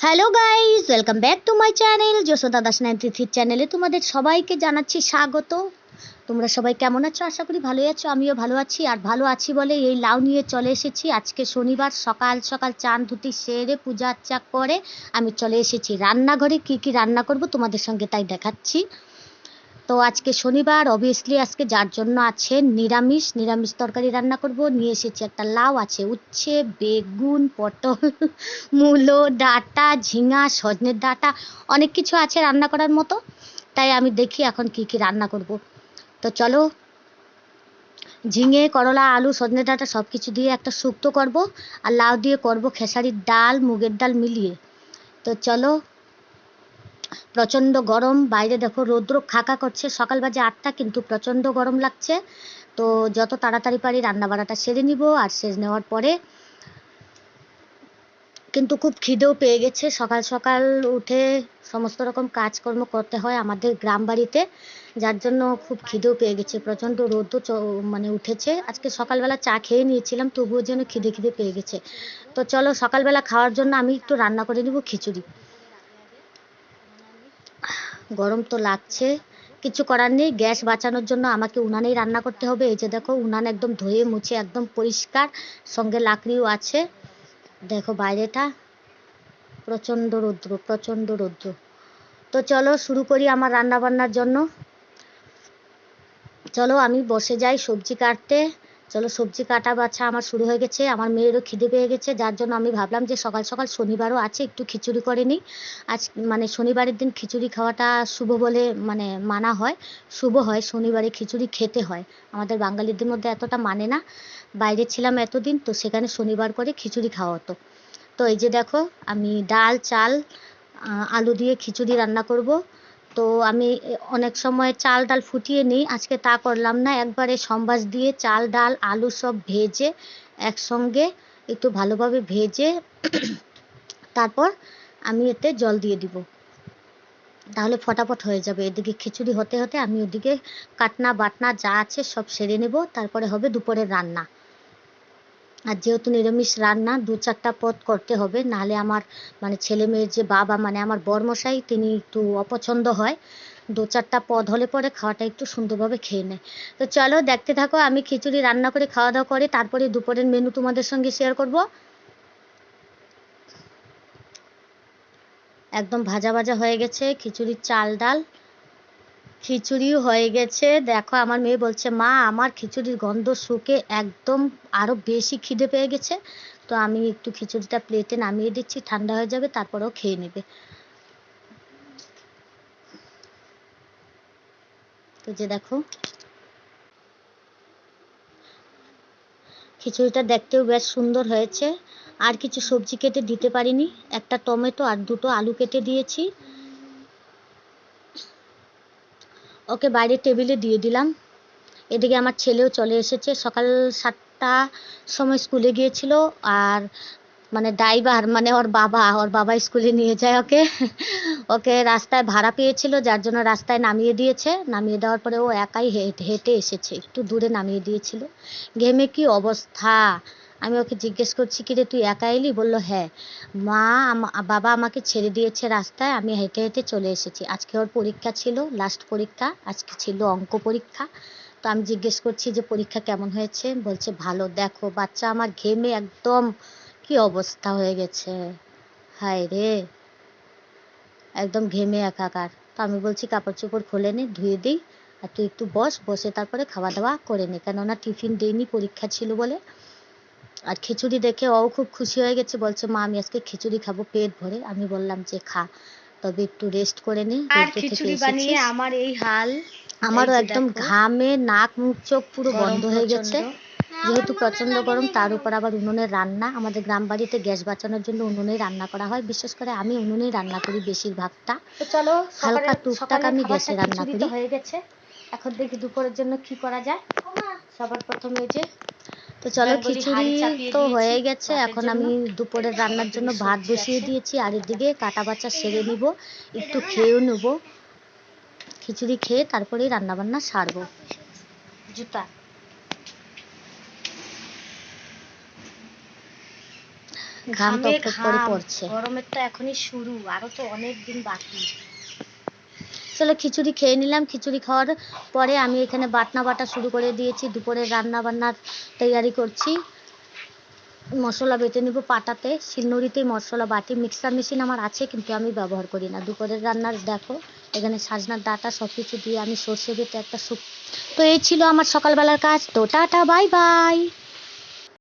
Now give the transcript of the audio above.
Hello guys, welcome back to my channel Jashoda Das 93 চ্যানেলে তোমাদের সবাইকে জানাচ্ছি স্বাগত। তোমরা সবাই কেমন আছো? আশা করি ভালোই আছো। আমিও ভালো আছি, আর ভালো আছি বলে এই লাউ নিয়ে চলে এসেছি। আজকে শনিবার, সকাল সকাল চান ধুতি সেরে পূজা আর্চা করে আমি চলে এসেছি রান্নাঘরে। কি কি রান্না করব তোমাদের সঙ্গে তাই দেখাচ্ছি। তো আজকে শনিবার, অবভিয়াসলি আজকে যার জন্য আছে নিরামিষ তরকারি রান্না করব। নিয়ে এসেছি একটা লাউ, আছে উচ্ছে, বেগুন, পটল, মূলো, ডাঁটা, ঝিঙা, সজনের ডাঁটা, অনেক কিছু আছে রান্না করার মতো। তাই আমি দেখি এখন কি কি রান্না করব। তো চলো, ঝিঙে, করলা, আলু, সজনে ডাঁটা সব কিছু দিয়ে একটা শুক্তো করব, আর লাউ দিয়ে করব খেসারির ডাল, মুগের ডাল মিলিয়ে। তো চলো, প্রচণ্ড গরম, বাইরে দেখো রৌদ্র খাকা করছে। সকাল বাজে 8টা, কিন্তু প্রচণ্ড গরম লাগছে। তো যত তাড়াতাড়ি পারি রান্না বান্নাটা সেরে নিব, আর সেরে নেওয়ার পরে কিন্তু খুব খিদেও পেয়ে গেছে। সকাল সকাল উঠে সমস্ত রকম কাজকর্ম করতে হয় আমাদের গ্রাম বাড়িতে, যার জন্য খুব খিদেও পেয়ে গেছে। প্রচণ্ড রৌদ্র মানে উঠেছে। আজকে সকালবেলা চা খেয়ে নিয়েছিলাম, তবুও যেন খিদে পেয়ে গেছে। তো চলো, সকালবেলা খাওয়ার জন্য আমি একটু রান্না করে নেব খিচুড়ি। গরম তো লাগছে, কিছু করার নেই। গ্যাস বাঁচানোর জন্য আমাকে উনানেই রান্না করতে হবে। এই যে দেখো, উনান একদম ধুয়ে মুছে একদম পরিষ্কার, সঙ্গে লাকড়িও আছে। দেখো বাইরেটা, প্রচণ্ড রৌদ্র। তো চলো শুরু করি আমার রান্না বান্নার জন্য। চলো আমি বসে যাই সবজি কাটতে। চলো, সবজি কাটা বাছা আমার শুরু হয়ে গেছে। আমার মেয়েরও খিদে পেয়ে গেছে, যার জন্য আমি ভাবলাম যে সকাল সকাল, শনিবারও আছে, একটু খিচুড়ি করে নিই। আজ মানে শনিবারের দিন খিচুড়ি খাওয়াটা শুভ বলে মানে মানা হয়, শুভ হয়। শনিবারে খিচুড়ি খেতে হয়, আমাদের বাঙালিদের মধ্যে এতটা মানে না। বাইরে ছিলাম এতদিন, তো সেখানে শনিবার করে খিচুড়ি খাওয়া হতো। তো এই যে দেখো, আমি ডাল, চাল, আলু দিয়ে খিচুড়ি রান্না করব। তো আমি অনেক সময় চাল ডাল ফুটিয়ে নিই, আজকে তা করলাম না। একবারে সম্বাস দিয়ে চাল ডাল আলু সব ভেজে একসঙ্গে একটু ভালোভাবে ভেজে তারপর আমি এতে জল দিয়ে দিব, তাহলে ফটাফট হয়ে যাবে। এদিকে খিচুড়ি হতে হতে আমি ওদিকে কাটনা বাটনা যা আছে সব সেরে নেব, তারপরে হবে দুপুরের রান্না। আর যেহেতু নিরামিষ রান্না, 2-4টা পদ করতে হবে, নাহলে আমার মানে ছেলে মেয়ের যে বাবা, মানে আমার বরমশাই, তিনি একটু অপছন্দ হয়। 2-4টা পদ হলে পরে খাওয়াটা একটু সুন্দরভাবে খেয়ে নেয়। তো চলো দেখতে থাকো, আমি খিচুড়ি রান্না করে খাওয়া দাওয়া করে তারপরে দুপুরের মেনু তোমাদের সঙ্গে শেয়ার করব। একদম ভাজা ভাজা হয়ে গেছে খিচুড়ির চাল ডাল, খিচুড়িও হয়ে গেছে। দেখো আমার মেয়ে বলছে, মা আমার খিচুড়ির গন্ধ শুকে একদম আরও বেশি খিদে পেয়ে গেছে। তো আমি একটু খিচুড়িটা প্লেটে নামিয়ে দিচ্ছি, ঠান্ডা হয়ে যাবে, তারপরেও খেয়ে নেবে। তো যে দেখো, খিচুড়িটা দেখতেও বেশ সুন্দর হয়েছে। আর কিছু সবজি কেটে দিতে পারিনি, একটা টমেটো আর 2টো আলু কেটে দিয়েছি। ওকে বাইরে টেবিলে দিয়ে দিলাম। এদিকে আমার ছেলেও চলে এসেছে, সকাল 7টার সময় স্কুলে গিয়েছিল। আর মানে ড্রাইভার, মানে ওর বাবা স্কুলে নিয়ে যায় ওকে। ওকে রাস্তায় ভাড়া পেয়েছিল, যার জন্য রাস্তায় নামিয়ে দিয়েছে। নামিয়ে দেওয়ার পরে ও একাই হেঁটে এসেছে, একটু দূরে নামিয়ে দিয়েছিল। ঘেমে কি অবস্থা! আমি ওকে জিজ্ঞেস করছি, কিরে তুই একা এলি? বলল হ্যাঁ মা, বাবা আমাকে ছেড়ে দিয়েছে রাস্তায়, আমি হেঁটে হেঁটে চলে এসেছি। আজকে ওর পরীক্ষা ছিল, লাস্ট পরীক্ষা আজকে ছিল, অঙ্ক পরীক্ষা। তো আমি জিজ্ঞেস করছি যে পরীক্ষা কেমন হয়েছে? বলছে ভালো। দেখো বাচ্চা আমার ঘেমে একদম কি অবস্থা হয়ে গেছে, হায় রে, একদম ঘেমে একাকার। তো আমি বলছি কাপড় চোপড় খুলে নে, ধুয়ে দিই, আর তুই একটু বসে তারপরে খাওয়া দাওয়া করে নে, কেননা টিফিন দেইনি, পরীক্ষা ছিল বলে। আর খিচুড়ি দেখে ও খুব খুশি হয়ে গেছে, বলছে মা আমি আজকে খিচুড়ি খাবো পেট ভরে। আমি বললাম যে খা, তবে একটু রেস্ট করে নে, আর রৌদ্র থেকে খিচুড়ি বানিয়ে এসেছিস। আমার এই হাল। এই আমারও যে একদম দেখো, ঘামে নাক মুখ চোখ পুরো গরম বন্ধ হয়ে গেছে, প্রচন্ড। যেহেতু প্রচণ্ড গরম, তার উপর আবার উনুনের রান্না। আমাদের গ্রাম বাড়িতে গ্যাস বাঁচানোর জন্য উনুনেই রান্না করা হয়, বিশেষ করে আমি উনুনেই রান্না করি বেশিরভাগটা। তো চলো, হালকা টুকটাক সকালের আমি খাবারটা গ্যাসে রান্না খিচুড়ি তো করি। হয়ে গেছে। এখন দেখি দুপুরের জন্য কি করা যায়। সবার প্রথমে এই যে, তো চলো গাঙ্গুলি খিচুড়ি হাঁড়ি চাপিয়ে তো দিয়েছি হয়ে গেছে, ভাতের এখন জন্য। আমি দুপুরের রান্নার জন্য এদিকে ভাত সবজি বসিয়ে আছে। দিয়েছি, আর এদিকে কাটা বাছা সেরে নিব, একটু খেয়েও নেব। খিচুড়ি খেয়ে তারপরেই রান্নাবান্না সারবো। জুতা। ঘাম ঘামে টপ টপ করে ঘাম, পড়ছে। গরমের তো এখনই শুরু, আরো তো অনেক দিন বাকি। চলো খিচুড়ি খেয়ে নিলাম। খিচুড়ি খাওয়ার পরে আমি এখানে বাটনা বাটা শুরু করে দিয়েছি। দুপুরে রান্না বান্নার তৈয়ারি করছি। মশলা বেটে নিব পাটাতে, শিলনোড়িতেই মশলা বাটি। মিক্সার মেশিন আমার আছে কিন্তু আমি ব্যবহার করি না। দুপুরের রান্নার দেখো এখানে সাজনার ডাঁটা সব কিছু দিয়ে আমি সর্ষে বেটে একটা তো এই ছিল আমার সকালবেলার কাজ। তো টাটা, বাই বাই।